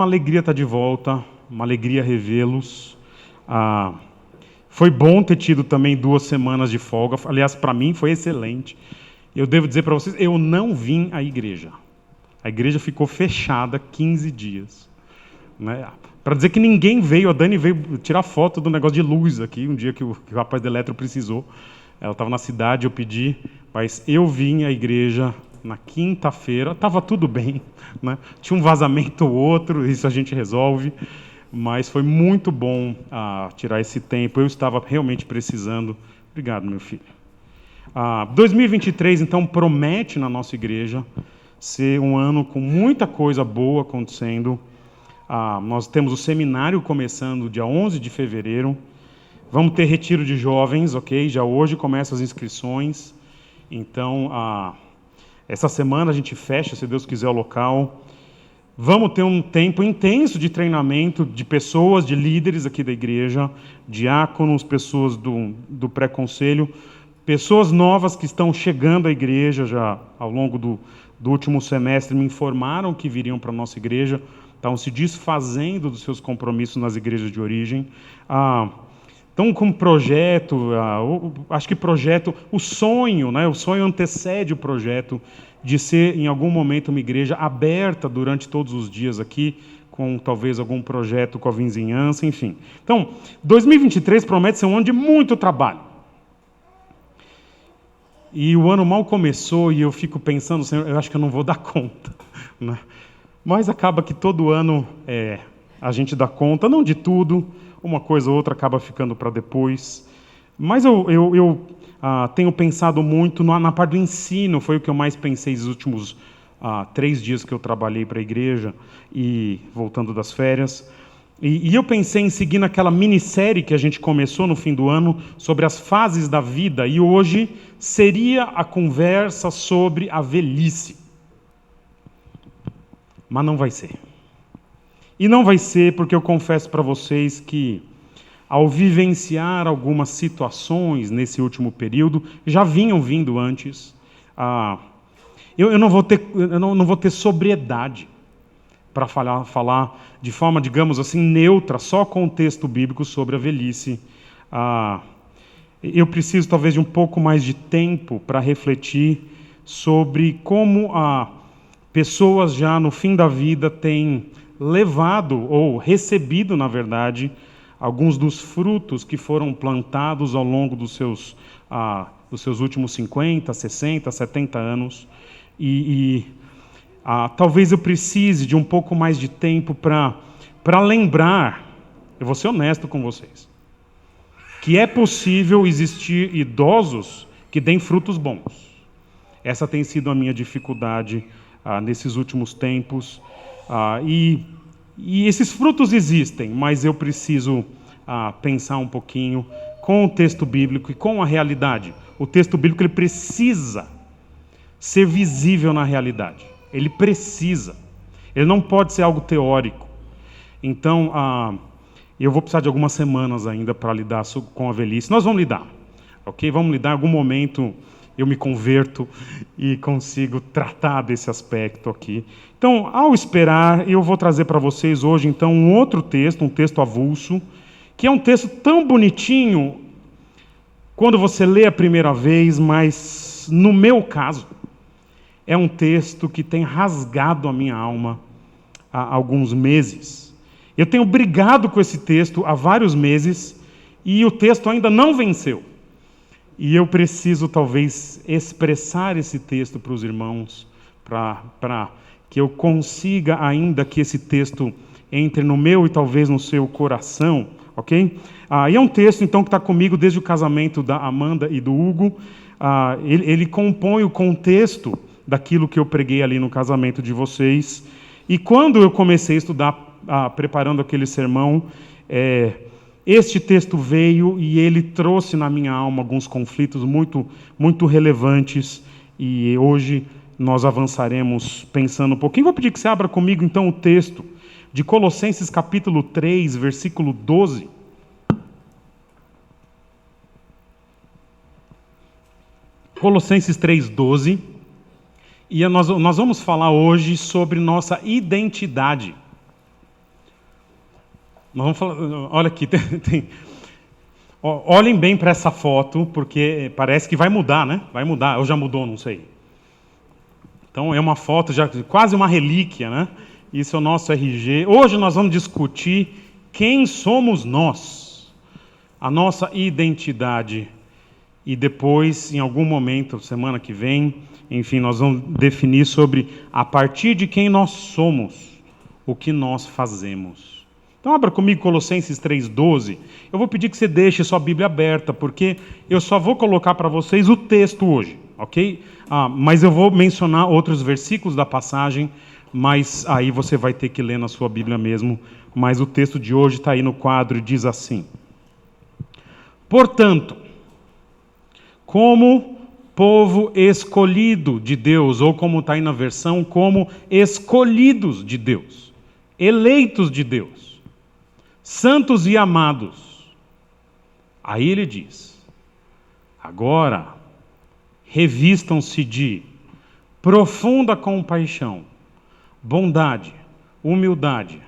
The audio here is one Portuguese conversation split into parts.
Uma alegria estar de volta, uma alegria revê-los. Foi bom ter tido também 2 semanas de folga. Aliás, para mim foi excelente. Eu devo dizer para vocês, eu não vim à igreja. A igreja ficou fechada 15 dias. Né? Para dizer que ninguém veio, a Dani veio tirar foto do negócio de luz aqui, um dia que o rapaz da Eletro precisou. Ela estava na cidade, eu pedi, mas eu vim à igreja na quinta-feira, estava tudo bem, né? Tinha um vazamento ou outro, isso a gente resolve, mas foi muito bom tirar esse tempo, eu estava realmente precisando. Obrigado, meu filho. 2023, então, promete na nossa igreja ser um ano com muita coisa boa acontecendo. Nós temos o seminário começando dia 11 de fevereiro, vamos ter retiro de jovens, ok? Já hoje começam as inscrições, então essa semana a gente fecha, se Deus quiser, o local. Vamos ter um tempo intenso de treinamento de pessoas, de líderes aqui da igreja, diáconos, pessoas do pré-conselho, pessoas novas que estão chegando à igreja já ao longo do último semestre, me informaram que viriam para a nossa igreja, estavam se desfazendo dos seus compromissos nas igrejas de origem. Então, como projeto, acho que projeto, o sonho, né? O sonho antecede o projeto de ser, em algum momento, uma igreja aberta durante todos os dias aqui, com talvez algum projeto com a vizinhança, enfim. Então, 2023 promete ser um ano de muito trabalho. E o ano mal começou e eu fico pensando, Senhor, eu acho que eu não vou dar conta, né? Mas acaba que todo ano a gente dá conta, não de tudo, uma coisa ou outra acaba ficando para depois. Mas eu tenho pensado muito na parte do ensino, foi o que eu mais pensei nos últimos 3 dias que eu trabalhei para a igreja, e voltando das férias. E eu pensei em seguir naquela minissérie que a gente começou no fim do ano, sobre as fases da vida, e hoje seria a conversa sobre a velhice. Mas não vai ser. E não vai ser porque eu confesso para vocês que, ao vivenciar algumas situações nesse último período, já vinham vindo antes, eu não vou ter sobriedade para falar de forma, digamos assim, neutra, só com o texto bíblico sobre a velhice. Eu preciso talvez de um pouco mais de tempo para refletir sobre como pessoas já no fim da vida têm levado, ou recebido, na verdade, alguns dos frutos que foram plantados ao longo dos seus últimos 50, 60, 70 anos. Talvez eu precise de um pouco mais de tempo para lembrar, eu vou ser honesto com vocês, que é possível existir idosos que deem frutos bons. Essa tem sido a minha dificuldade nesses últimos tempos. E esses frutos existem, mas eu preciso pensar um pouquinho com o texto bíblico e com a realidade. O texto bíblico ele precisa ser visível na realidade. Ele precisa. Ele não pode ser algo teórico. Então, eu vou precisar de algumas semanas ainda para lidar com a velhice. Nós vamos lidar, ok? Vamos lidar. Em algum momento eu me converto e consigo tratar desse aspecto aqui. Então, ao esperar, eu vou trazer para vocês hoje, então, um outro texto, um texto avulso, que é um texto tão bonitinho quando você lê a primeira vez, mas, no meu caso, é um texto que tem rasgado a minha alma há alguns meses. Eu tenho brigado com esse texto há vários meses e o texto ainda não venceu. E eu preciso, talvez, expressar esse texto para os irmãos, para que eu consiga ainda que esse texto entre no meu e talvez no seu coração, ok? E é um texto, então, que está comigo desde o casamento da Amanda e do Hugo. Ele compõe o contexto daquilo que eu preguei ali no casamento de vocês. E quando eu comecei a estudar, preparando aquele sermão, este texto veio e ele trouxe na minha alma alguns conflitos muito, muito relevantes, e hoje nós avançaremos pensando um pouquinho. Vou pedir que você abra comigo então o texto de Colossenses capítulo 3, versículo 12. Colossenses 3, 12. E nós vamos falar hoje sobre nossa identidade. Nós vamos falar, olha aqui, olhem bem para essa foto, porque parece que vai mudar, né? Vai mudar, ou já mudou, não sei. Então é uma foto, já quase uma relíquia, né? Isso é o nosso RG. Hoje nós vamos discutir quem somos nós, a nossa identidade. E depois, em algum momento, semana que vem, enfim, nós vamos definir sobre, a partir de quem nós somos, o que nós fazemos. Então abra comigo Colossenses 3,12. Eu vou pedir que você deixe sua Bíblia aberta, porque eu só vou colocar para vocês o texto hoje, ok? Mas eu vou mencionar outros versículos da passagem, mas aí você vai ter que ler na sua Bíblia mesmo. Mas o texto de hoje está aí no quadro e diz assim: portanto, como povo escolhido de Deus, ou como está aí na versão, como escolhidos de Deus, eleitos de Deus, santos e amados. Aí ele diz: agora, revistam-se de profunda compaixão, bondade, humildade,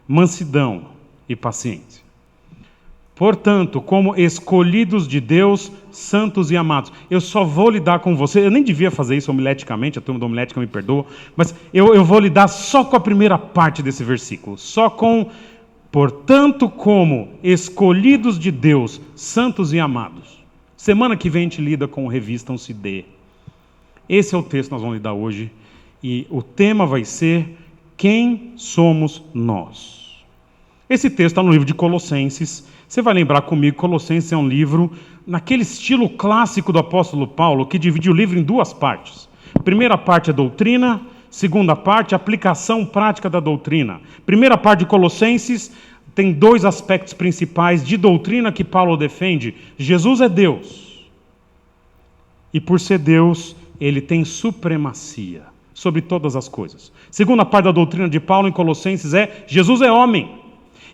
mansidão e paciência. Portanto, como escolhidos de Deus, santos e amados. Eu só vou lidar com você, eu nem devia fazer isso homileticamente, a turma da homilética me perdoa, mas eu vou lidar só com a primeira parte desse versículo, só com, portanto, como escolhidos de Deus, santos e amados. Semana que vem a gente lida com o revistam-se de. Esse é o texto que nós vamos lidar hoje, e o tema vai ser quem somos nós. Esse texto está no livro de Colossenses. Você vai lembrar comigo, Colossenses é um livro naquele estilo clássico do apóstolo Paulo, que divide o livro em duas partes. Primeira parte é doutrina, segunda parte, aplicação prática da doutrina. Primeira parte de Colossenses tem dois aspectos principais de doutrina que Paulo defende. Jesus é Deus. E por ser Deus, ele tem supremacia sobre todas as coisas. Segunda parte da doutrina de Paulo em Colossenses é: Jesus é homem.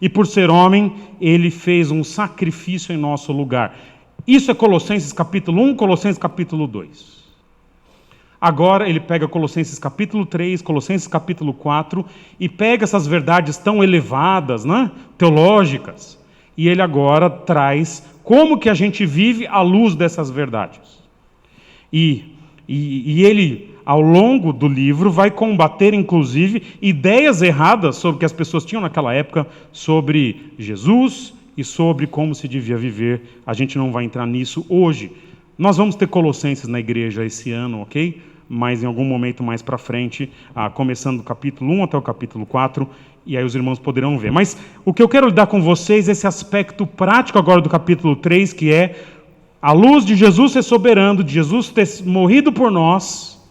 E por ser homem, ele fez um sacrifício em nosso lugar. Isso é Colossenses capítulo 1, Colossenses capítulo 2. Agora ele pega Colossenses capítulo 3, Colossenses capítulo 4, e pega essas verdades tão elevadas, né, teológicas, e ele agora traz como que a gente vive à luz dessas verdades. E ele, ao longo do livro, vai combater, inclusive, ideias erradas sobre o que as pessoas tinham naquela época sobre Jesus e sobre como se devia viver. A gente não vai entrar nisso hoje. Nós vamos ter Colossenses na igreja esse ano, ok? Mas em algum momento mais para frente, começando do capítulo 1 até o capítulo 4, e aí os irmãos poderão ver. Mas o que eu quero lidar com vocês é esse aspecto prático agora do capítulo 3, que é à luz de Jesus ser soberano, de Jesus ter morrido por nós,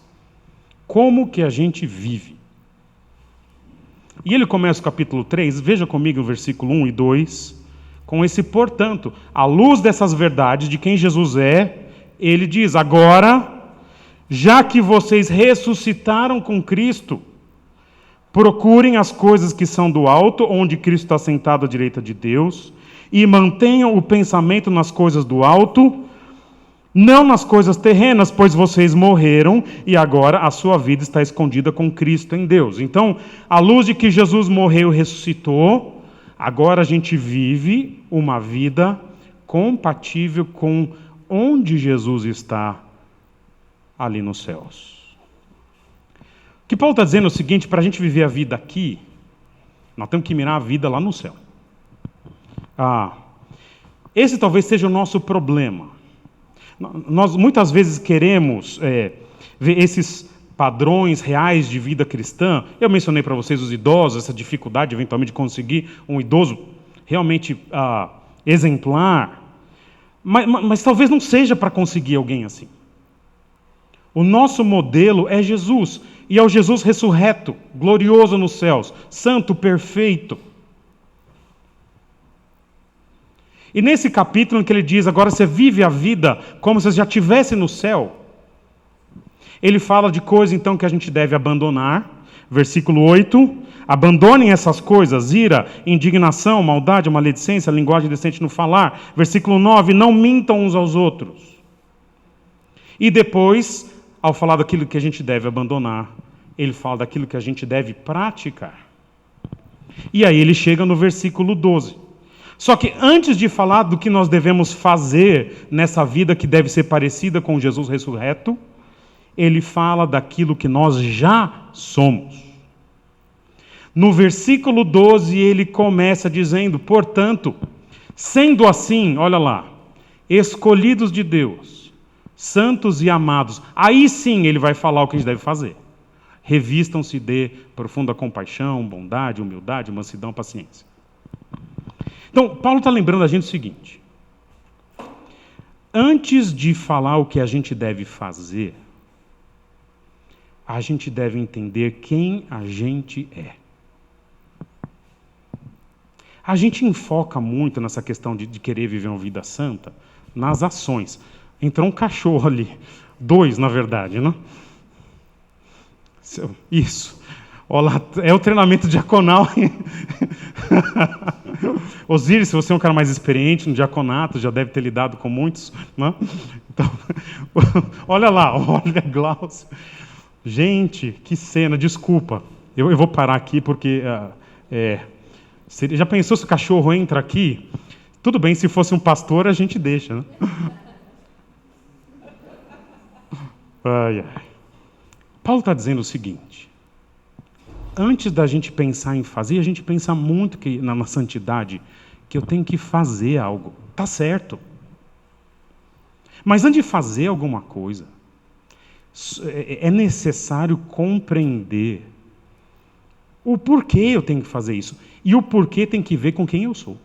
como que a gente vive. E ele começa o capítulo 3, veja comigo o versículo 1 e 2, com esse portanto. À luz dessas verdades de quem Jesus é, ele diz: agora, já que vocês ressuscitaram com Cristo, procurem as coisas que são do alto, onde Cristo está sentado à direita de Deus, e mantenham o pensamento nas coisas do alto, não nas coisas terrenas, pois vocês morreram e agora a sua vida está escondida com Cristo em Deus. Então, à luz de que Jesus morreu e ressuscitou, agora a gente vive uma vida compatível com onde Jesus está ali nos céus. O que Paulo está dizendo é o seguinte: para a gente viver a vida aqui, nós temos que mirar a vida lá no céu. Esse talvez seja o nosso problema. Nós muitas vezes queremos ver esses padrões reais de vida cristã. Eu mencionei para vocês os idosos, essa dificuldade eventualmente de conseguir um idoso realmente exemplar. Mas talvez não seja para conseguir alguém assim. O nosso modelo é Jesus, e é o Jesus ressurreto, glorioso nos céus, santo, perfeito. E nesse capítulo em que ele diz, agora você vive a vida como se você já estivesse no céu, ele fala de coisas então que a gente deve abandonar. Versículo 8, abandonem essas coisas: ira, indignação, maldade, maledicência, linguagem decente no falar. Versículo 9, não mintam uns aos outros. E depois, ao falar daquilo que a gente deve abandonar, ele fala daquilo que a gente deve praticar. E aí ele chega no versículo 12. Só que antes de falar do que nós devemos fazer nessa vida que deve ser parecida com Jesus ressurreto, ele fala daquilo que nós já somos. No versículo 12 ele começa dizendo, portanto, sendo assim, olha lá, escolhidos de Deus, santos e amados, aí sim ele vai falar o que a gente deve fazer. Revistam-se de profunda compaixão, bondade, humildade, mansidão, paciência. Então, Paulo está lembrando a gente o seguinte: antes de falar o que a gente deve fazer, a gente deve entender quem a gente é. A gente enfoca muito nessa questão de querer viver uma vida santa nas ações. Entrou um cachorro ali, 2 na verdade, né? Isso. Olá, é o treinamento diaconal. Osíris, se você é um cara mais experiente no diaconato, já deve ter lidado com muitos, né? Então, olha lá, olha Glaucio. Gente, que cena, desculpa. Eu vou parar aqui porque... já pensou se o cachorro entra aqui? Tudo bem, se fosse um pastor, a gente deixa, né? Ai, ai. Paulo está dizendo o seguinte: antes da gente pensar em fazer, a gente pensa muito que na santidade, que eu tenho que fazer algo. Tá certo. Mas antes de fazer alguma coisa, é necessário compreender o porquê eu tenho que fazer isso. E o porquê tem que ver com quem eu sou.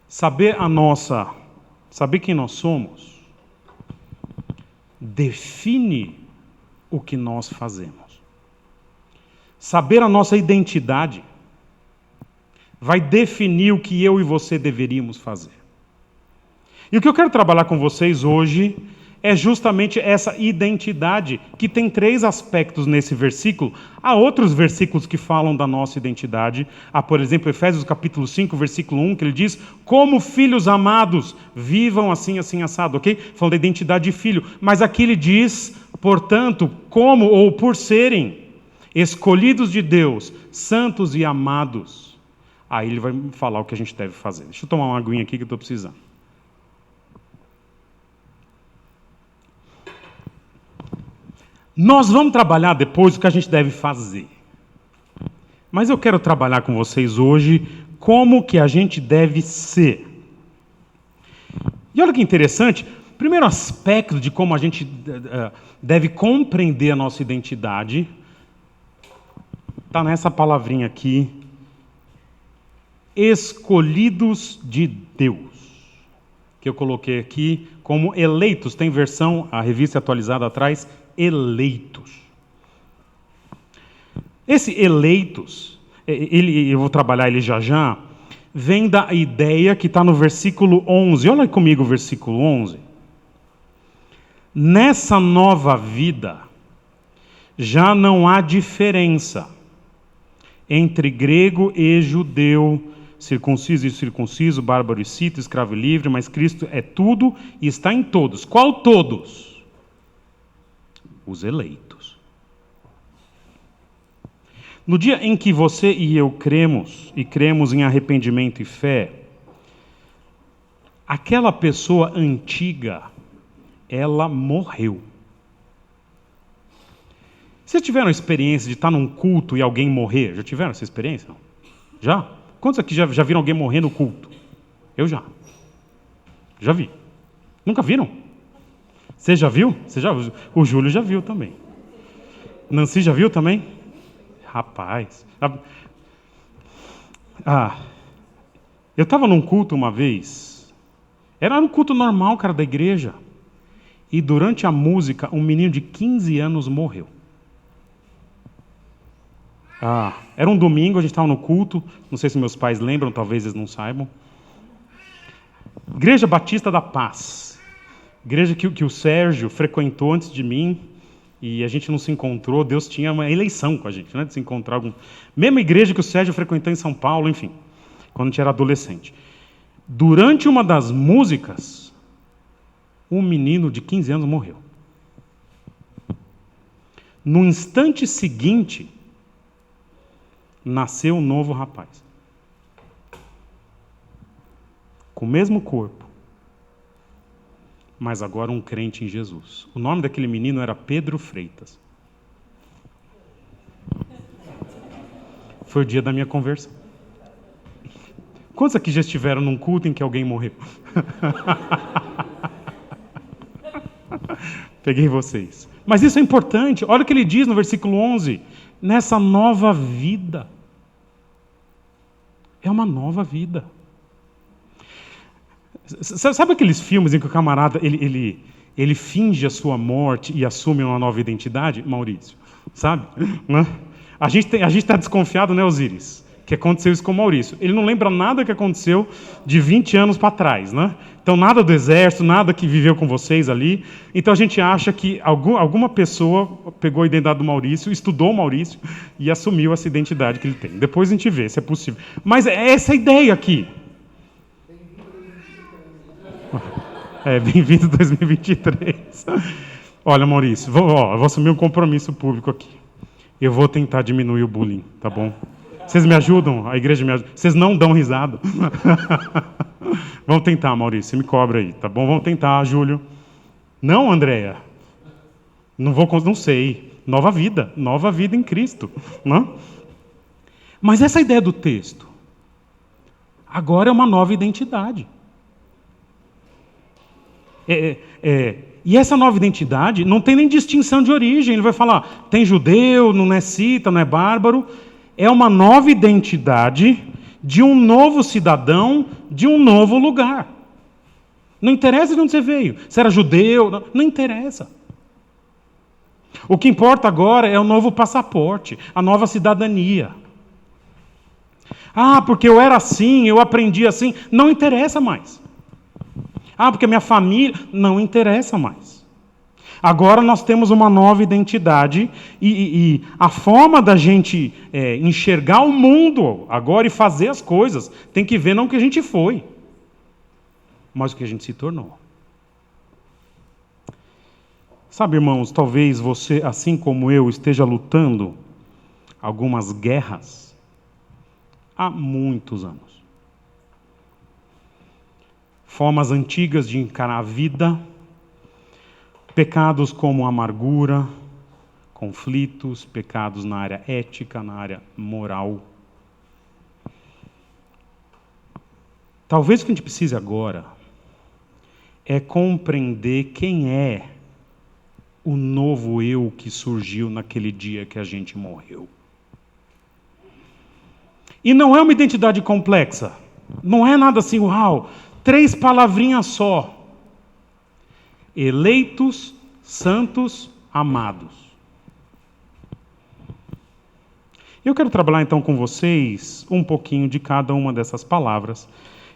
Saber quem nós somos, define o que nós fazemos. Saber a nossa identidade vai definir o que eu e você deveríamos fazer. E o que eu quero trabalhar com vocês hoje é justamente essa identidade, que tem 3 aspectos nesse versículo. Há outros versículos que falam da nossa identidade. Há, por exemplo, Efésios capítulo 5, versículo 1, que ele diz: como filhos amados, vivam assim, assim, assado, ok? Falando da identidade de filho. Mas aqui ele diz, portanto, como ou por serem escolhidos de Deus, santos e amados. Aí ele vai falar o que a gente deve fazer. Deixa eu tomar uma aguinha aqui que eu estou precisando. Nós vamos trabalhar depois o que a gente deve fazer. Mas eu quero trabalhar com vocês hoje como que a gente deve ser. E olha que interessante, o primeiro aspecto de como a gente deve compreender a nossa identidade está nessa palavrinha aqui: escolhidos de Deus. Que eu coloquei aqui como eleitos. Tem versão, a revista atualizada atrás, eleitos. Esse eleitos, eu vou trabalhar ele já, vem da ideia que está no versículo 11. Olha comigo o versículo 11. Nessa nova vida, já não há diferença entre grego e judeu, circunciso e circunciso, bárbaro e cita, escravo e livre, mas Cristo é tudo e está em todos. Qual todos? Os eleitos. No dia em que você e eu cremos em arrependimento e fé, aquela pessoa antiga, ela morreu. Vocês tiveram a experiência de estar num culto e alguém morrer? Já tiveram essa experiência? Não? Já? Quantos aqui já viram alguém morrer no culto? Eu já. Já vi. Nunca viram? Você já viu? O Júlio já viu também. Nancy já viu também? Rapaz. Eu estava num culto uma vez. Era um culto normal, cara, da igreja. E durante a música, um menino de 15 anos morreu. Era um domingo, a gente estava no culto. Não sei se meus pais lembram, talvez eles não saibam. Igreja Batista da Paz. Igreja que o Sérgio frequentou antes de mim, e a gente não se encontrou. Deus tinha uma eleição com a gente, né, de se encontrar. Mesma igreja que o Sérgio frequentou em São Paulo, enfim, quando a gente era adolescente. Durante uma das músicas, um menino de 15 anos morreu. No instante seguinte, nasceu um novo rapaz. Com o mesmo corpo, mas agora um crente em Jesus. O nome daquele menino era Pedro Freitas. Foi o dia da minha conversão. Quantos aqui já estiveram num culto em que alguém morreu? Peguei vocês. Mas isso é importante. Olha o que ele diz no versículo 11. Nessa nova vida. É uma nova vida. Sabe aqueles filmes em que o camarada ele finge a sua morte e assume uma nova identidade, Maurício? Sabe? Né? A gente está desconfiado, né, Osíris? Que aconteceu isso com o Maurício. Ele não lembra nada que aconteceu de 20 anos para trás, né? Então, nada do exército, nada que viveu com vocês ali. Então, a gente acha que alguma pessoa pegou a identidade do Maurício, estudou o Maurício e assumiu essa identidade que ele tem. Depois a gente vê se é possível. Mas é essa a ideia aqui. Bem-vindo 2023. Olha, Maurício, eu vou assumir um compromisso público aqui. Eu vou tentar diminuir o bullying, tá bom? Vocês me ajudam? A igreja me ajuda? Vocês não dão risada? Vamos tentar, Maurício, você me cobra aí, tá bom? Vamos tentar, Júlio. Não, Andréia? Não sei. Nova vida em Cristo. Não? Mas essa ideia do texto, agora é uma nova identidade. E essa nova identidade não tem nem distinção de origem. Ele vai falar, tem judeu, não é cita, não é bárbaro. É uma nova identidade de um novo cidadão, de um novo lugar. Não interessa de onde você veio. Se era judeu, não interessa. O que importa agora é o novo passaporte, a nova cidadania. Ah, porque eu era assim, eu aprendi assim. Não interessa mais. Ah, porque minha família... Não interessa mais. Agora nós temos uma nova identidade e a forma da gente enxergar o mundo agora e fazer as coisas tem que ver não o que a gente foi, mas o que a gente se tornou. Sabe, irmãos, talvez você, assim como eu, esteja lutando algumas guerras há muitos anos. Formas antigas de encarar a vida, pecados como amargura, conflitos, pecados na área ética, na área moral. Talvez o que a gente precise agora é compreender quem é o novo eu que surgiu naquele dia que a gente morreu. E não é uma identidade complexa. Não é nada assim, uau, 3 palavrinhas só. Eleitos, santos, amados. Eu quero trabalhar então com vocês um pouquinho de cada uma dessas palavras.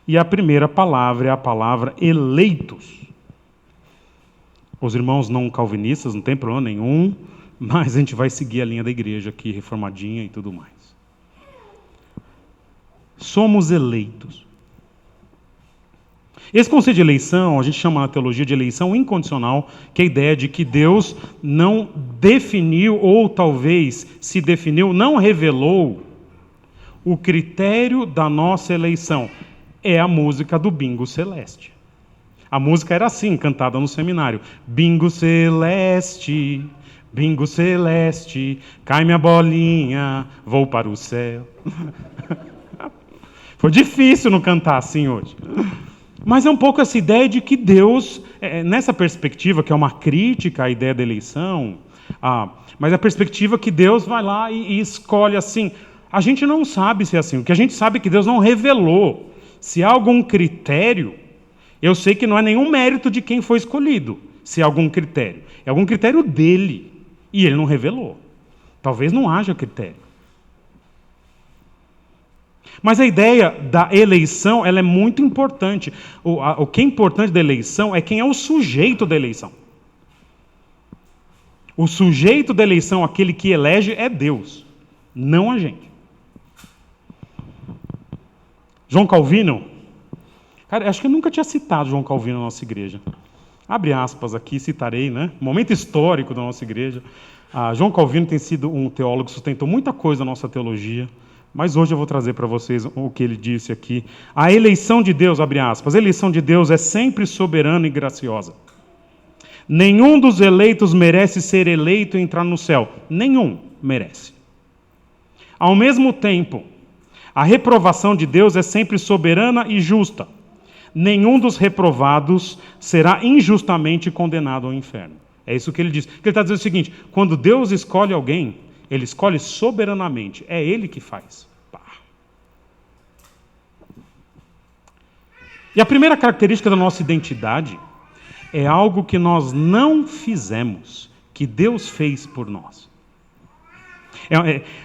E a primeira palavra é a palavra eleitos. Os irmãos não calvinistas, não tem problema nenhum, mas a gente vai seguir a linha da igreja aqui, reformadinha e tudo mais. Somos eleitos. Esse conceito de eleição, a gente chama na teologia de eleição incondicional, que é a ideia de que Deus não definiu, ou talvez se definiu, não revelou o critério da nossa eleição. É a música do Bingo Celeste. A música era assim, cantada no seminário. Bingo Celeste, Bingo Celeste, cai minha bolinha, vou para o céu. Foi difícil não cantar assim hoje. Mas é um pouco essa ideia de que Deus, nessa perspectiva, que é uma crítica à ideia da eleição, mas a perspectiva que Deus vai lá e escolhe assim. A gente não sabe se é assim. O que a gente sabe é que Deus não revelou. Se há algum critério, eu sei que não é nenhum mérito de quem foi escolhido, se há algum critério. É algum critério dele, e ele não revelou. Talvez não haja critério. Mas a ideia da eleição, ela é muito importante. O que é importante da eleição é quem é o sujeito da eleição. O sujeito da eleição, aquele que elege, é Deus, não a gente. João Calvino, cara, acho que eu nunca tinha citado João Calvino na nossa igreja. Abre aspas aqui, citarei, né? Momento histórico da nossa igreja. João Calvino tem sido um teólogo que sustentou muita coisa na nossa teologia, mas hoje eu vou trazer para vocês o que ele disse aqui. A eleição de Deus, abre aspas, a eleição de Deus é sempre soberana e graciosa. Nenhum dos eleitos merece ser eleito e entrar no céu. Nenhum merece. Ao mesmo tempo, a reprovação de Deus é sempre soberana e justa. Nenhum dos reprovados será injustamente condenado ao inferno. É isso que ele diz. Ele está dizendo o seguinte: quando Deus escolhe alguém, Ele escolhe soberanamente. É Ele que faz. Pá. E a primeira característica da nossa identidade é algo que nós não fizemos, que Deus fez por nós.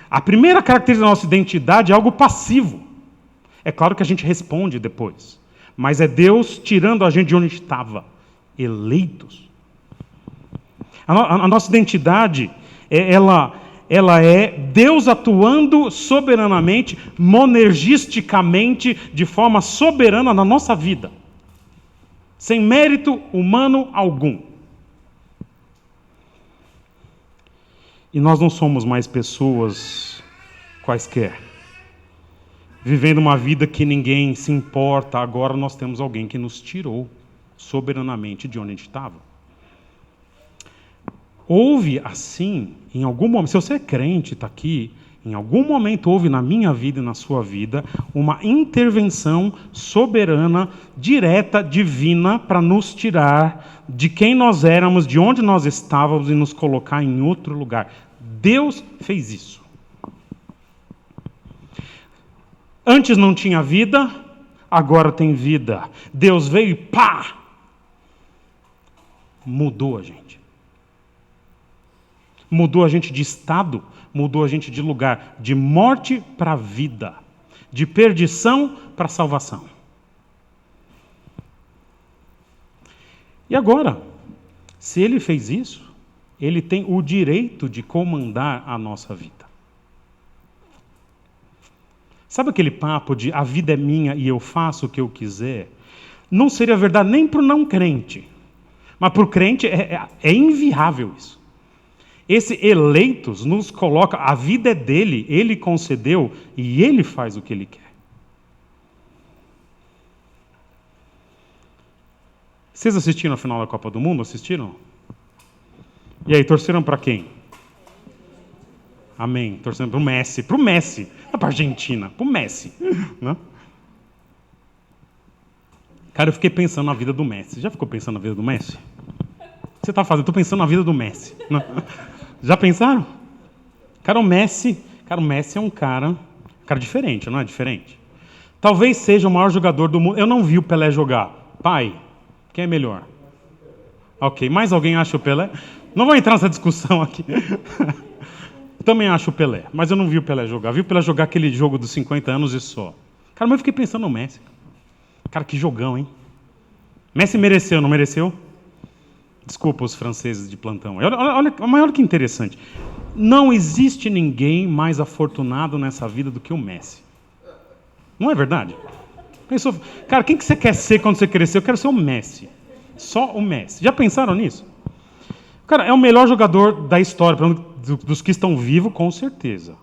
A primeira característica da nossa identidade é algo passivo. É claro que a gente responde depois, mas é Deus tirando a gente de onde estava, eleitos. A nossa identidade, ela é Deus atuando soberanamente, monergisticamente, de forma soberana na nossa vida, sem mérito humano algum. E nós não somos mais pessoas quaisquer, vivendo uma vida que ninguém se importa. Agora nós temos alguém que nos tirou soberanamente de onde a gente estava. Houve assim, em algum momento, se você é crente, está aqui, em algum momento houve na minha vida e na sua vida uma intervenção soberana, direta, divina, para nos tirar de quem nós éramos, de onde nós estávamos e nos colocar em outro lugar. Deus fez isso. Antes não tinha vida, agora tem vida. Deus veio e pá! Mudou a gente. Mudou a gente de estado, mudou a gente de lugar, de morte para vida, de perdição para salvação. E agora, se Ele fez isso, Ele tem o direito de comandar a nossa vida. Sabe aquele papo de a vida é minha e eu faço o que eu quiser? Não seria verdade nem para o não crente, mas para o crente é inviável isso. Esse eleitos nos coloca, a vida é dele, ele concedeu e ele faz o que ele quer. Vocês assistiram a final da Copa do Mundo? Assistiram? E aí, torceram para quem? Amém. Torcendo para o Messi. Para o Messi. Não para a Argentina. Para o Messi. Né? Cara, eu fiquei pensando na vida do Messi. Já ficou pensando na vida do Messi? O que você está fazendo? Estou pensando na vida do Messi. Né? Já pensaram? Cara, o Messi é um cara diferente, não é diferente? Talvez seja o maior jogador do mundo. Eu não vi o Pelé jogar. Pai, quem é melhor? Ok, mais alguém acha o Pelé? Não vou entrar nessa discussão aqui. Também acho o Pelé, mas eu não vi o Pelé jogar. Vi o Pelé jogar aquele jogo dos 50 anos e só. Cara, mas eu fiquei pensando no Messi. Cara, que jogão, hein? Messi mereceu, não mereceu? Desculpa os franceses de plantão. Olha que interessante. Não existe ninguém mais afortunado nessa vida do que o Messi. Não é verdade? Pensou, cara, quem que você quer ser quando você crescer? Eu quero ser o Messi. Só o Messi. Já pensaram nisso? Cara, é o melhor jogador da história, dos que estão vivos, com certeza.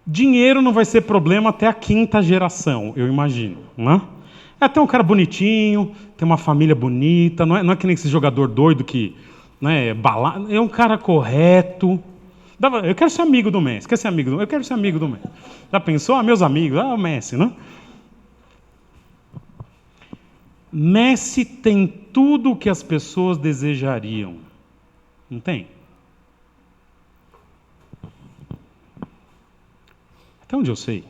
Dinheiro não vai ser problema até a 5ª geração, eu imagino. Não é? É até um cara bonitinho, tem uma família bonita, não é que nem esse jogador doido que é um cara correto. Eu quero ser amigo do Messi. Eu quero ser amigo do Messi. Já pensou? Meus amigos, o Messi, né? Messi tem tudo o que as pessoas desejariam. Não tem? Até onde eu sei,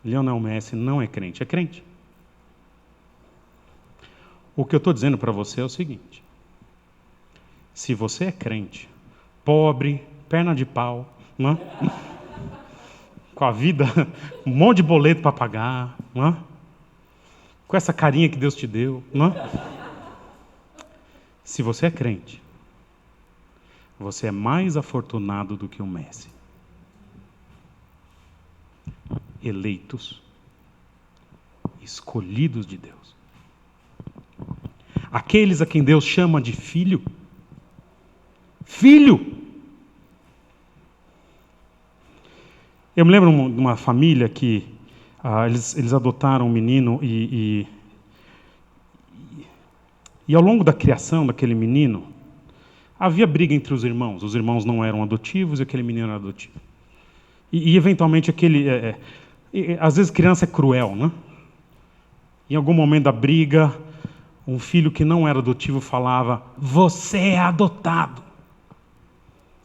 Lionel Messi não é crente. É crente. O que eu estou dizendo para você é o seguinte: se você é crente, pobre, perna de pau, não é? Com a vida, um monte de boleto para pagar, não é? Com essa carinha que Deus te deu, não é? Se você é crente, você é mais afortunado do que o Messi. Eleitos, escolhidos de Deus. Aqueles a quem Deus chama de filho. Filho! Eu me lembro de uma família que eles adotaram um menino e ao longo da criação daquele menino, havia briga entre os irmãos. Os irmãos não eram adotivos e aquele menino era adotivo. E eventualmente, às vezes, criança é cruel, né? Em algum momento da briga, um filho que não era adotivo falava: "Você é adotado."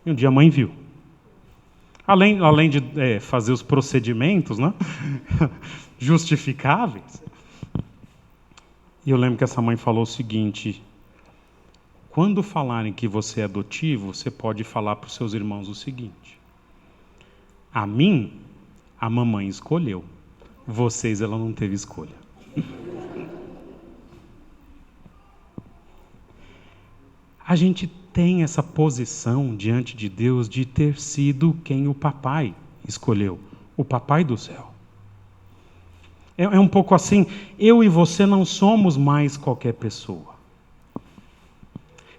E um dia a mãe viu. Além de fazer os procedimentos, né? Justificáveis. E eu lembro que essa mãe falou o seguinte: quando falarem que você é adotivo, você pode falar para os seus irmãos o seguinte: a mim, a mamãe escolheu. Vocês, ela não teve escolha. A gente tem essa posição diante de Deus de ter sido quem o papai escolheu, o papai do céu. É um pouco assim, eu e você não somos mais qualquer pessoa.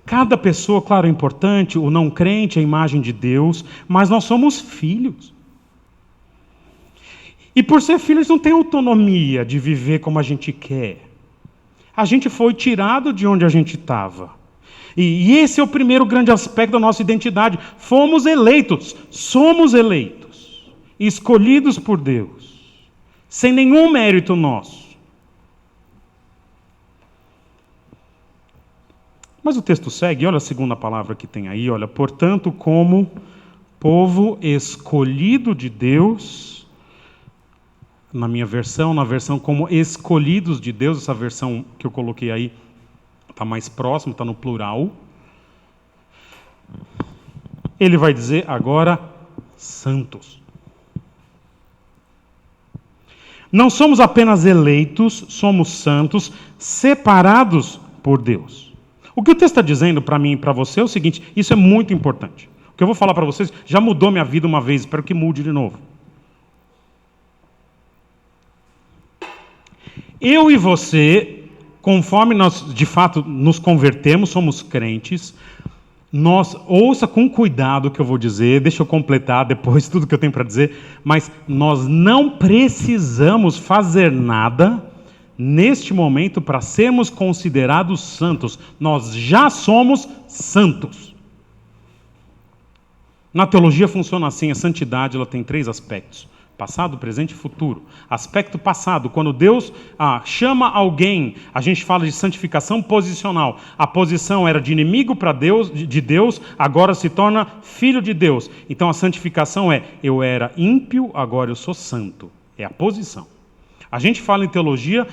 Cada pessoa, claro, é importante, o não crente é a imagem de Deus, mas nós somos filhos. E por ser filho, a gente não tem autonomia de viver como a gente quer. A gente foi tirado de onde a gente estava. E esse é o primeiro grande aspecto da nossa identidade. Fomos eleitos, somos eleitos, escolhidos por Deus, sem nenhum mérito nosso. Mas o texto segue, olha a segunda palavra que tem aí, olha, portanto, como povo escolhido de Deus, na versão como escolhidos de Deus, essa versão que eu coloquei aí está mais próximo, está no plural. Ele vai dizer agora santos. Não somos apenas eleitos, somos santos, separados por Deus. O que o texto está dizendo para mim e para você é o seguinte, isso é muito importante. O que eu vou falar para vocês já mudou minha vida uma vez, espero que mude de novo. Eu e você, conforme nós de fato nos convertemos, somos crentes, ouça com cuidado o que eu vou dizer, deixa eu completar depois tudo que eu tenho para dizer, mas nós não precisamos fazer nada neste momento para sermos considerados santos. Nós já somos santos. Na teologia funciona assim, a santidade ela tem 3 aspectos. Passado, presente e futuro. Aspecto passado, quando Deus chama alguém, a gente fala de santificação posicional. A posição era de inimigo para Deus, de Deus, agora se torna filho de Deus. Então a santificação eu era ímpio, agora eu sou santo. É a posição. A gente fala em teologia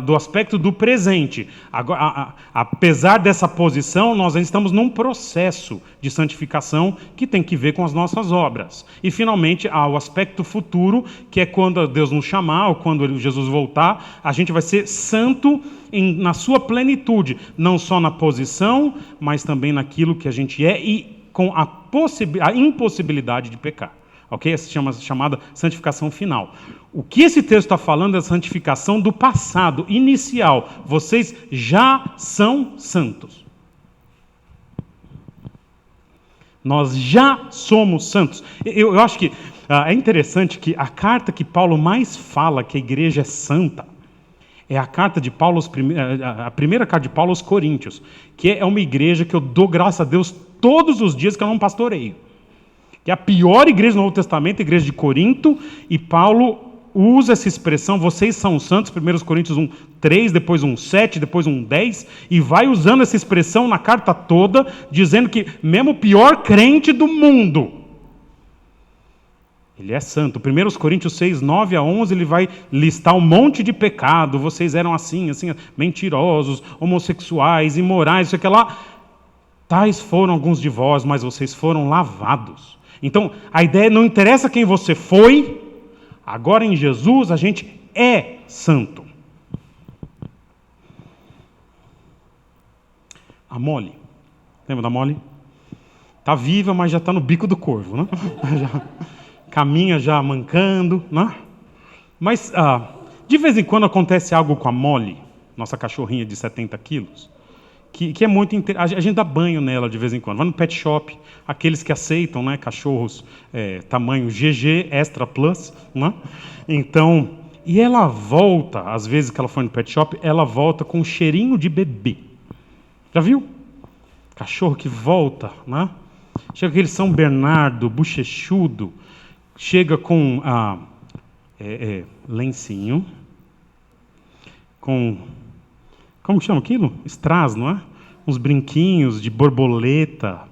do aspecto do presente. Agora, apesar dessa posição, nós ainda estamos num processo de santificação que tem que ver com as nossas obras. E, finalmente, há o aspecto futuro, que é quando Deus nos chamar, ou quando Jesus voltar, a gente vai ser santo na sua plenitude. Não só na posição, mas também naquilo que a gente é e com a impossibilidade de pecar. Ok? Essa chamada santificação final. O que esse texto está falando é a santificação do passado, inicial. Vocês já são santos. Nós já somos santos. Eu acho que é interessante que a carta que Paulo mais fala que a igreja é santa é a carta de Paulo, a primeira carta de Paulo aos Coríntios, que é uma igreja que eu dou graças a Deus todos os dias que eu não pastoreio. Que é a pior igreja do Novo Testamento, a igreja de Corinto, e Paulo usa essa expressão, vocês são santos, 1 Coríntios 1:3, depois 1:7, depois 1:10, e vai usando essa expressão na carta toda, dizendo que mesmo o pior crente do mundo, ele é santo. 1 Coríntios 6:9-11, ele vai listar um monte de pecado, vocês eram assim, mentirosos, homossexuais, imorais, isso e aquilo lá. Tais foram alguns de vós, mas vocês foram lavados. Então, a ideia não interessa quem você foi, agora em Jesus a gente é santo. A Molly, lembra da Molly? Está viva, mas já está no bico do corvo, né? Caminha já mancando, né? Mas, de vez em quando acontece algo com a Molly, nossa cachorrinha de 70 quilos, que é muito interessante. A gente dá banho nela de vez em quando. Vai no pet shop, aqueles que aceitam, né, cachorros tamanho GG Extra Plus, né? Então, e ela volta, às vezes que ela foi no pet shop, ela volta com um cheirinho de bebê. Já viu? Cachorro que volta, né? Chega aquele São Bernardo, bochechudo, chega com lencinho, com... Como que chama aquilo? Strass, não é? Uns brinquinhos de borboleta.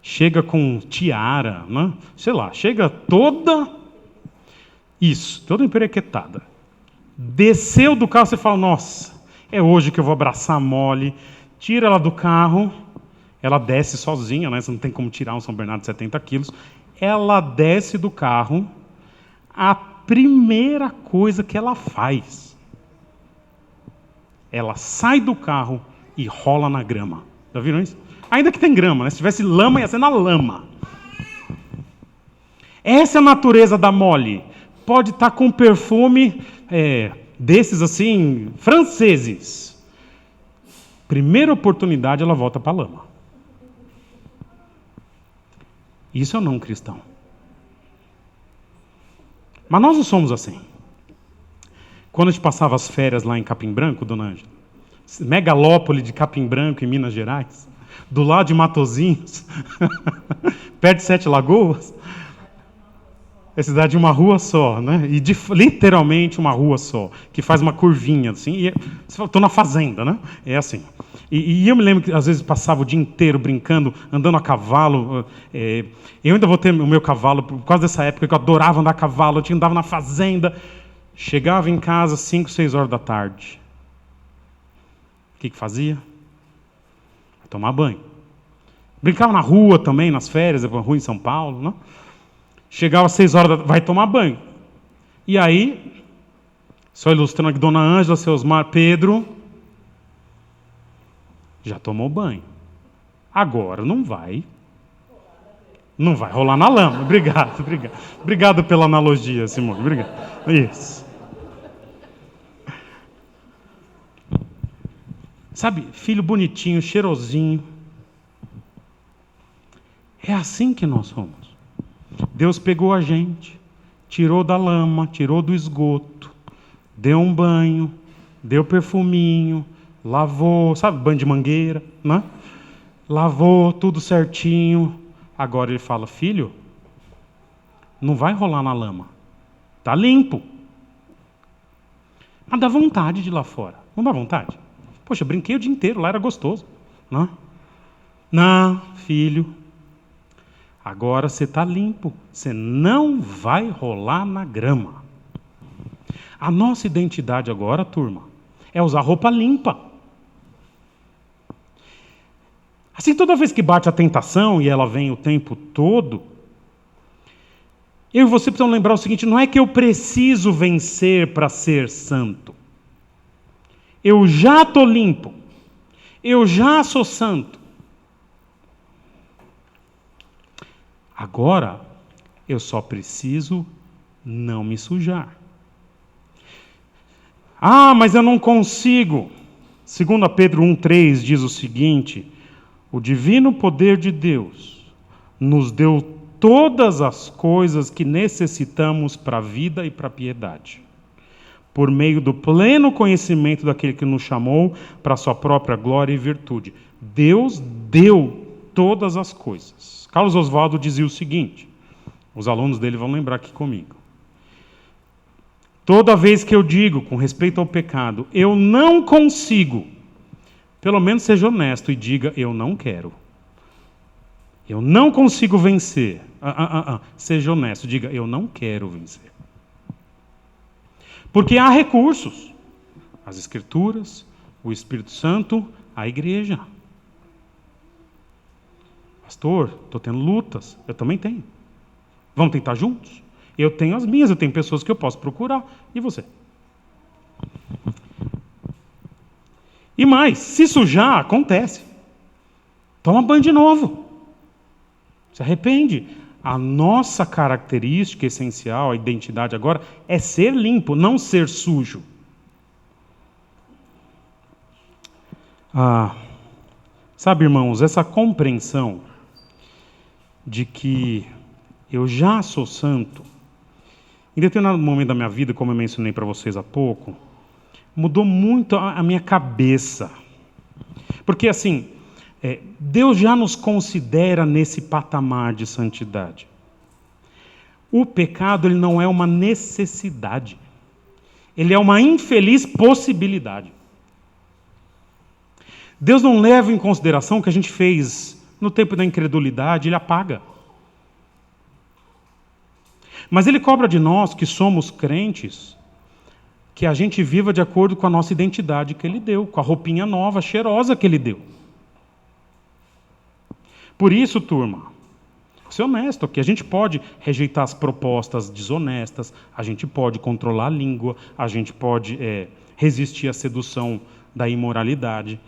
Chega com tiara, né? Sei lá, chega toda... Isso, toda emperequetada. Desceu do carro, você fala, nossa, é hoje que eu vou abraçar a Molly. Tira ela do carro, ela desce sozinha, né? Você não tem como tirar um São Bernardo de 70 quilos. Ela desce do carro, a primeira coisa que ela faz, ela sai do carro e rola na grama. Já viram isso? Ainda que tem grama, né? Se tivesse lama, ia ser na lama. Essa é a natureza da Molly. Pode estar com perfume desses assim, franceses. Primeira oportunidade, ela volta para a lama. Isso é não cristão. Mas nós não somos assim. Quando a gente passava as férias lá em Capim Branco, dona Ângela, megalópole de Capim Branco, em Minas Gerais, do lado de Matozinhos, perto de Sete Lagoas, é cidade de uma rua só, né? E literalmente uma rua só, que faz uma curvinha assim. E você fala, estou na fazenda, né? É assim. E eu me lembro que às vezes passava o dia inteiro brincando, andando a cavalo. Eu ainda vou ter o meu cavalo por causa dessa época que eu adorava andar a cavalo. Eu andava na fazenda, chegava em casa 5, 6 horas da tarde. O que fazia? Tomar banho. Brincava na rua também, nas férias, na rua em São Paulo, né? Chegava às 6 horas, vai tomar banho. E aí, só ilustrando aqui, Dona Ângela, seu Osmar, Pedro, já tomou banho. Agora não vai rolar na lama. Obrigado. Obrigado pela analogia, Simone. Obrigado. Isso. Sabe, filho bonitinho, cheirosinho. É assim que nós somos. Deus pegou a gente, tirou da lama, tirou do esgoto, deu um banho, deu perfuminho, lavou, sabe, banho de mangueira, né? Lavou tudo certinho. Agora ele fala, filho, não vai rolar na lama, tá limpo. Mas dá vontade de ir lá fora, não dá vontade? Poxa, eu brinquei o dia inteiro, lá era gostoso, né? Não, filho, agora você está limpo, você não vai rolar na grama. A nossa identidade agora, turma, é usar roupa limpa. Assim, toda vez que bate a tentação, e ela vem o tempo todo, eu e você precisamos lembrar o seguinte, não é que eu preciso vencer para ser santo. Eu já estou limpo, eu já sou santo. Agora, eu só preciso não me sujar. Ah, mas eu não consigo. 2 Pedro 1,3 diz o seguinte, o divino poder de Deus nos deu todas as coisas que necessitamos para a vida e para a piedade, por meio do pleno conhecimento daquele que nos chamou para a sua própria glória e virtude. Deus deu todas as coisas. Carlos Oswaldo dizia o seguinte, os alunos dele vão lembrar aqui comigo. Toda vez que eu digo, com respeito ao pecado, eu não consigo, pelo menos seja honesto e diga, eu não quero. Eu não consigo vencer. Seja honesto, diga, eu não quero vencer. Porque há recursos. As Escrituras, o Espírito Santo, a igreja. Pastor, estou tendo lutas. Eu também tenho. Vamos tentar juntos? Eu tenho as minhas, eu tenho pessoas que eu posso procurar. E você? E mais, se sujar, acontece. Toma banho de novo. Se arrepende. A nossa característica essencial, a identidade agora, é ser limpo, não ser sujo. Sabe, irmãos, essa compreensão de que eu já sou santo, em determinado momento da minha vida, como eu mencionei para vocês há pouco, mudou muito a minha cabeça. Porque, assim, Deus já nos considera nesse patamar de santidade. O pecado, ele não é uma necessidade. Ele é uma infeliz possibilidade. Deus não leva em consideração o que a gente fez no tempo da incredulidade, Ele apaga. Mas Ele cobra de nós, que somos crentes, que a gente viva de acordo com a nossa identidade que Ele deu, com a roupinha nova, cheirosa que Ele deu. Por isso, turma, ser honesto, que a gente pode rejeitar as propostas desonestas, a gente pode controlar a língua, a gente pode resistir à sedução da imoralidade.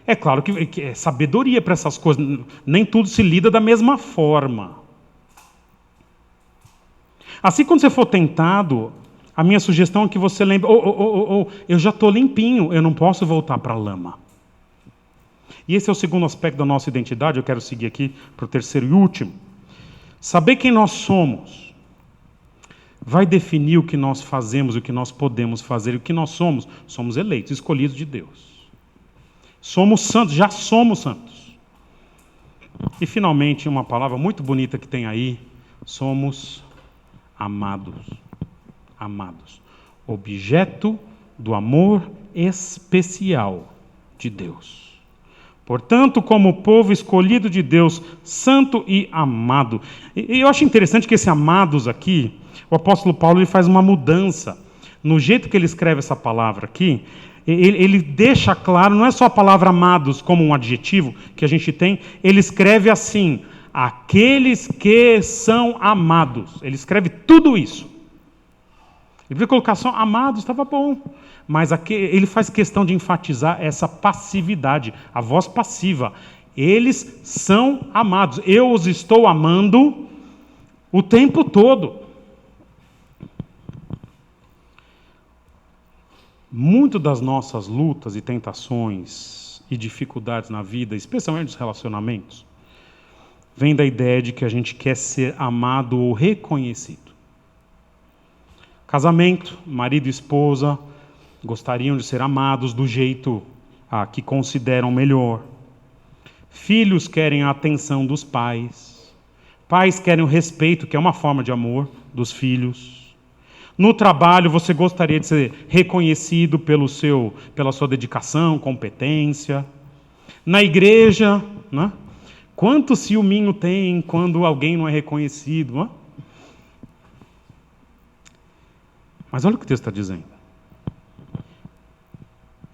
É claro que é sabedoria para essas coisas, nem tudo se lida da mesma forma. Assim, quando você for tentado, a minha sugestão é que você lembre, eu já estou limpinho, eu não posso voltar para a lama. E esse é o segundo aspecto da nossa identidade, eu quero seguir aqui para o terceiro e último. Saber quem nós somos vai definir o que nós fazemos, o que nós podemos fazer, o que nós somos. Somos eleitos, escolhidos de Deus. Somos santos, já somos santos. E finalmente, uma palavra muito bonita que tem aí, somos amados. Amados. Objeto do amor especial de Deus. Portanto, como povo escolhido de Deus, santo e amado. E eu acho interessante que esse amados aqui, o apóstolo Paulo ele faz uma mudança. No jeito que ele escreve essa palavra aqui, ele deixa claro, não é só a palavra amados como um adjetivo que a gente tem, ele escreve assim, aqueles que são amados. Ele escreve tudo isso. Ele veio colocar só amados, estava bom. Mas aqui ele faz questão de enfatizar essa passividade, a voz passiva. Eles são amados. Eu os estou amando o tempo todo. Muito das nossas lutas e tentações e dificuldades na vida, especialmente nos relacionamentos, vem da ideia de que a gente quer ser amado ou reconhecido. Casamento, marido e esposa gostariam de ser amados do jeito que consideram melhor. Filhos querem a atenção dos pais. Pais querem o respeito, que é uma forma de amor, dos filhos. No trabalho, você gostaria de ser reconhecido pela sua dedicação, competência. Na igreja, né? Quanto ciúminho tem quando alguém não é reconhecido, né? Mas olha o que o texto está dizendo.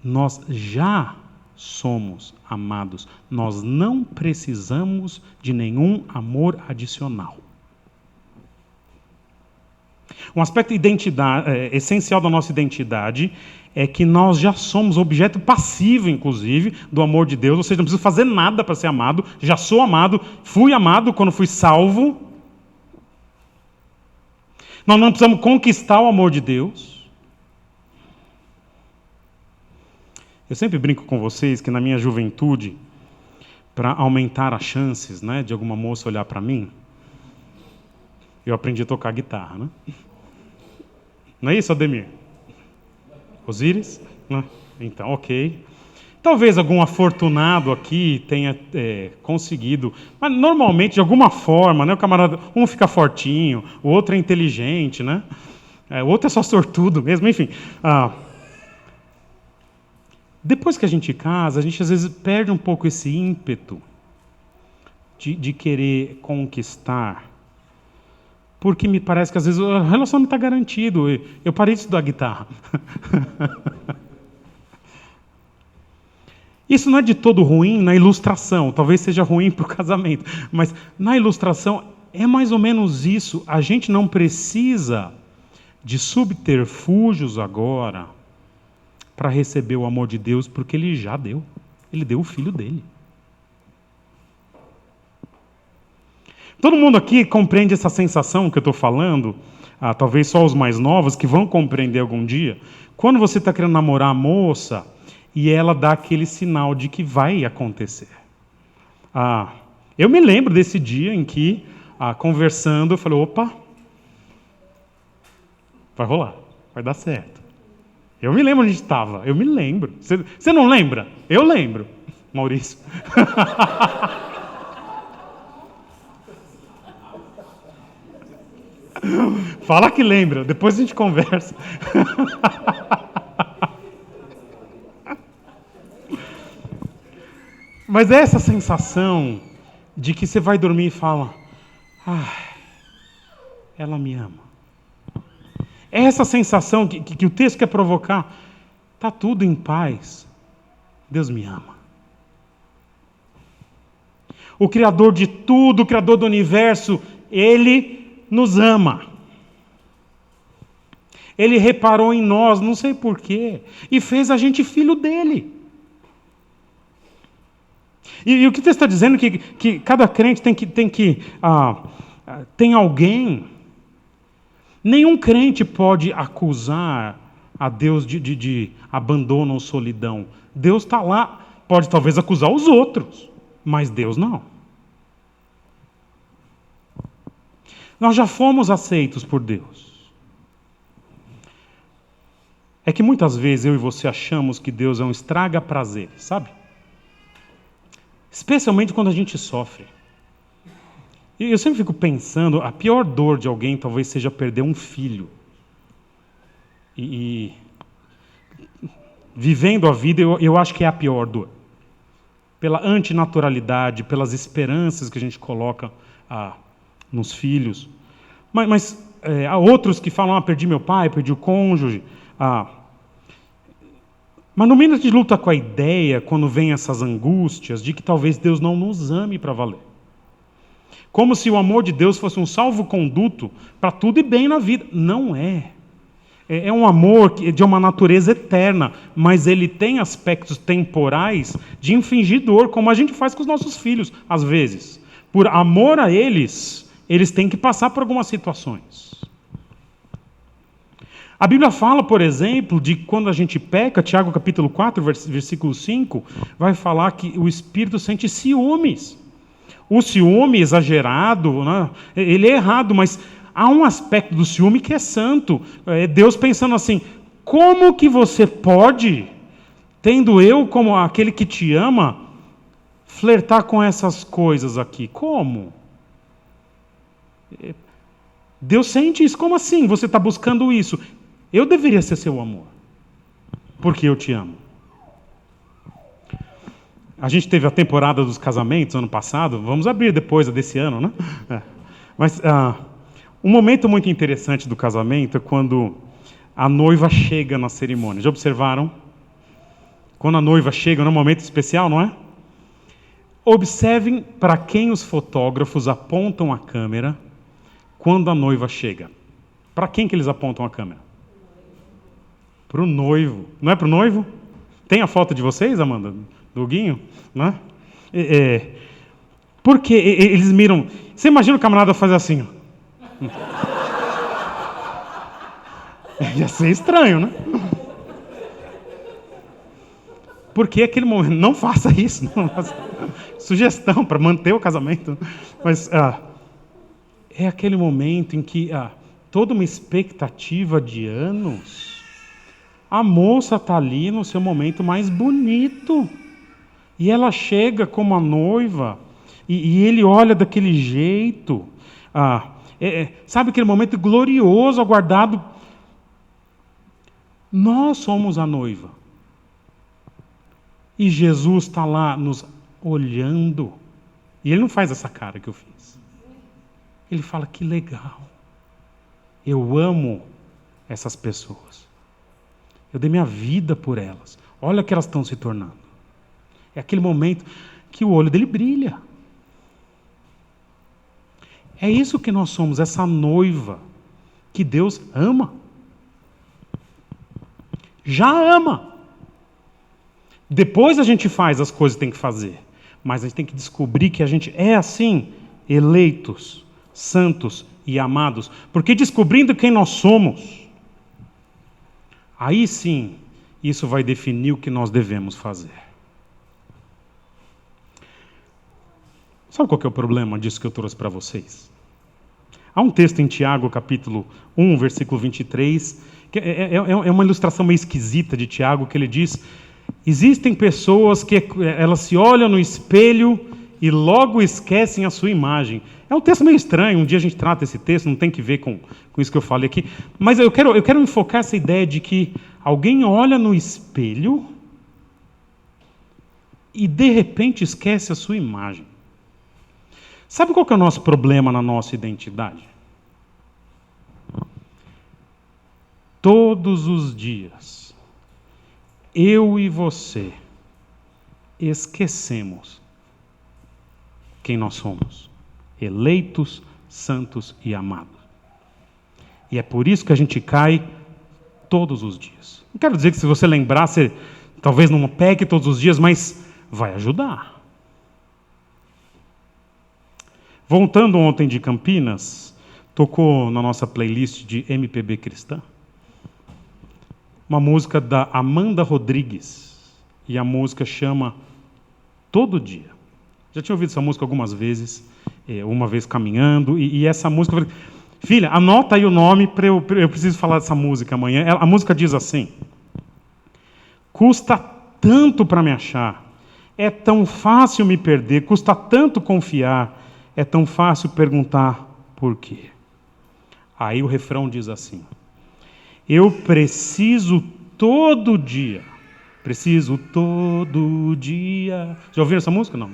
Nós já somos amados. Nós não precisamos de nenhum amor adicional. Um aspecto essencial da nossa identidade é que nós já somos objeto passivo, inclusive, do amor de Deus. Ou seja, não preciso fazer nada para ser amado. Já sou amado. Fui amado quando fui salvo. Nós não precisamos conquistar o amor de Deus. Eu sempre brinco com vocês que na minha juventude, para aumentar as chances, né, de alguma moça olhar para mim, eu aprendi a tocar guitarra, né? Não é isso, Ademir? Osíris? Né? Então, ok. Talvez algum afortunado aqui tenha conseguido, mas normalmente, de alguma forma, né, o camarada, um fica fortinho, o outro é inteligente, né? O outro é só sortudo mesmo, enfim. Depois que a gente casa, a gente às vezes perde um pouco esse ímpeto de querer conquistar, porque me parece que às vezes o relacionamento está garantido. Eu parei de estudar guitarra. Isso não é de todo ruim na ilustração, talvez seja ruim para o casamento, mas na ilustração é mais ou menos isso. A gente não precisa de subterfúgios agora para receber o amor de Deus, porque Ele já deu. Ele deu o Filho dele. Todo mundo aqui compreende essa sensação que eu estou falando? Talvez só os mais novos que vão compreender algum dia. Quando você está querendo namorar a moça e ela dá aquele sinal de que vai acontecer. Eu me lembro desse dia em que, conversando, eu falei, opa, vai rolar, vai dar certo. Eu me lembro onde a gente estava, eu me lembro. Você não lembra? Eu lembro, Maurício. Fala que lembra, depois a gente conversa. Mas é essa sensação de que você vai dormir e fala, ela me ama. É essa sensação que o texto quer provocar. Está tudo em paz. Deus me ama. O Criador de tudo, o Criador do universo, Ele nos ama. Ele reparou em nós, não sei porquê, e fez a gente filho dele. E o que o texto está dizendo é que cada crente tem alguém. Nenhum crente pode acusar a Deus de abandono ou solidão. Deus está lá, pode talvez acusar os outros, mas Deus não. Nós já fomos aceitos por Deus. É que muitas vezes eu e você achamos que Deus é um estraga-prazer, sabe? Especialmente quando a gente sofre. E eu sempre fico pensando, a pior dor de alguém talvez seja perder um filho. E vivendo a vida, eu acho que é a pior dor. Pela antinaturalidade, pelas esperanças que a gente coloca nos filhos. Mas há outros que falam, perdi meu pai, perdi o cônjuge. Mas no meio de luta com a ideia, quando vem essas angústias, de que talvez Deus não nos ame para valer. Como se o amor de Deus fosse um salvo-conduto para tudo e bem na vida. Não é. É um amor de uma natureza eterna, mas ele tem aspectos temporais de infligir dor, como a gente faz com os nossos filhos, às vezes. Por amor a eles têm que passar por algumas situações. A Bíblia fala, por exemplo, de quando a gente peca, Tiago capítulo 4, versículo 5, vai falar que o Espírito sente ciúmes. O ciúme exagerado, né, ele é errado, mas há um aspecto do ciúme que é santo. É Deus pensando assim, como que você pode, tendo eu como aquele que te ama, flertar com essas coisas aqui? Como? Deus sente isso. Como assim? Você está buscando isso? Eu deveria ser seu amor, porque eu te amo. A gente teve a temporada dos casamentos ano passado, vamos abrir depois desse ano, né? Mas um momento muito interessante do casamento é quando a noiva chega na cerimônia. Já observaram? Quando a noiva chega, é um momento especial, não é? Observem para quem os fotógrafos apontam a câmera quando a noiva chega. Para quem que eles apontam a câmera? Para o noivo. Não é para o noivo? Tem a foto de vocês, Amanda? Do Guinho? Né? Porque eles miram... Você imagina o camarada fazer assim? Ia ser estranho, né? Porque aquele momento... Não faça isso. Não faça... Sugestão para manter o casamento. Mas é aquele momento em que toda uma expectativa de anos... A moça está ali no seu momento mais bonito. E ela chega como a noiva. E ele olha daquele jeito. Sabe aquele momento glorioso, aguardado? Nós somos a noiva. E Jesus está lá nos olhando. E ele não faz essa cara que eu fiz. Ele fala, que legal. Eu amo essas pessoas. Eu dei minha vida por elas. Olha o que elas estão se tornando. É aquele momento que o olho dele brilha. É isso que nós somos, essa noiva que Deus ama. Já ama. Depois a gente faz as coisas que tem que fazer. Mas a gente tem que descobrir que a gente é assim, eleitos, santos e amados. Porque descobrindo quem nós somos, aí sim, Isso vai definir o que nós devemos fazer. Sabe qual que é o problema disso que eu trouxe para vocês? Há um texto em Tiago, capítulo 1, versículo 23, que é uma ilustração meio esquisita de Tiago, que ele diz: existem pessoas que elas se olham no espelho e logo esquecem a sua imagem. É um texto meio estranho, um dia a gente trata esse texto, não tem que ver com isso que eu falei aqui, mas eu quero enfocar essa ideia de que alguém olha no espelho e de repente esquece a sua imagem. Sabe qual que é o nosso problema na nossa identidade? Todos os dias, eu e você esquecemos quem nós somos, eleitos, santos e amados. E é por isso que a gente cai todos os dias. Não quero dizer que se você lembrar, você talvez não peque todos os dias, mas vai ajudar. Voltando ontem de Campinas, tocou na nossa playlist de MPB cristã uma música da Amanda Rodrigues, e a música chama Todo Dia. Já tinha ouvido essa música algumas vezes, uma vez caminhando, e essa música... Eu falei, filha, anota aí o nome, eu preciso falar dessa música amanhã. A música diz assim: custa tanto para me achar, é tão fácil me perder, custa tanto confiar, é tão fácil perguntar por quê. Aí o refrão diz assim: eu preciso todo dia. Preciso todo dia. Já ouviram essa música? Não.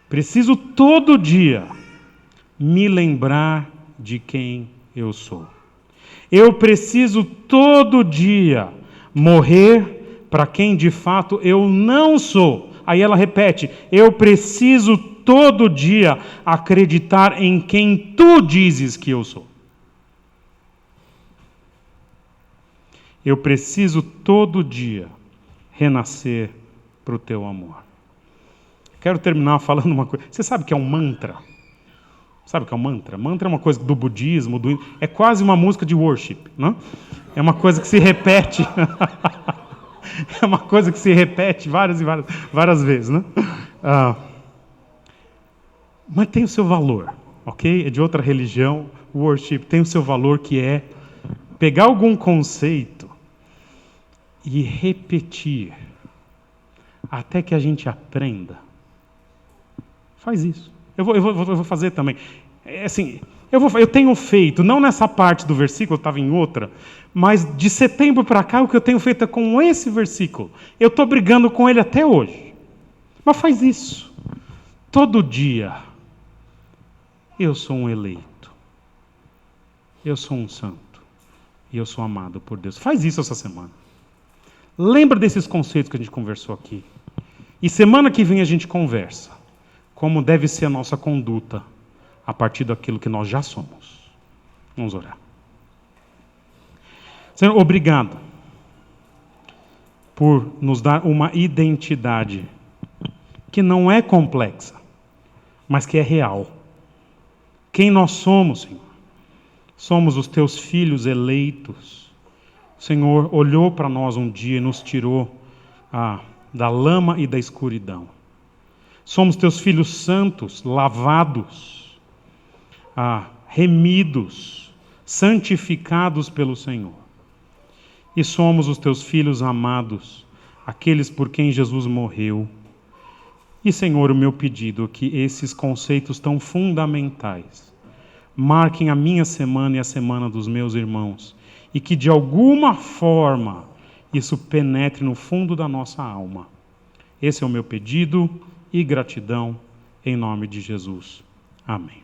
Preciso todo dia me lembrar de quem eu sou. Eu preciso todo dia morrer para quem de fato eu não sou. Aí ela repete: eu preciso todo dia acreditar em quem tu dizes que eu sou. Eu preciso todo dia renascer para o teu amor. Quero terminar falando uma coisa. Você sabe que é um mantra? Sabe o que é um mantra? Mantra é uma coisa do budismo, é quase uma música de worship, não? É uma coisa que se repete. É uma coisa que se repete várias e várias vezes, né? Mas tem o seu valor, ok? É de outra religião, worship tem o seu valor, que é pegar algum conceito e repetir até que a gente aprenda. Faz isso. Eu vou fazer também. Assim, eu tenho feito, não nessa parte do versículo, eu estava em outra, mas de setembro para cá, o que eu tenho feito é com esse versículo. Eu estou brigando com ele até hoje. Mas faz isso. Todo dia, eu sou um eleito. Eu sou um santo. E eu sou amado por Deus. Faz isso essa semana. Lembra desses conceitos que a gente conversou aqui. E semana que vem a gente conversa como deve ser a nossa conduta a partir daquilo que nós já somos. Vamos orar. Senhor, obrigado por nos dar uma identidade que não é complexa, mas que é real. Quem nós somos, Senhor? Somos os teus filhos eleitos. O Senhor olhou para nós um dia e nos tirou da lama e da escuridão. Somos teus filhos santos, lavados, remidos, santificados pelo Senhor. E somos os teus filhos amados, aqueles por quem Jesus morreu. E, Senhor, o meu pedido é que esses conceitos tão fundamentais marquem a minha semana e a semana dos meus irmãos, e que, de alguma forma, isso penetre no fundo da nossa alma. Esse é o meu pedido e gratidão, em nome de Jesus. Amém.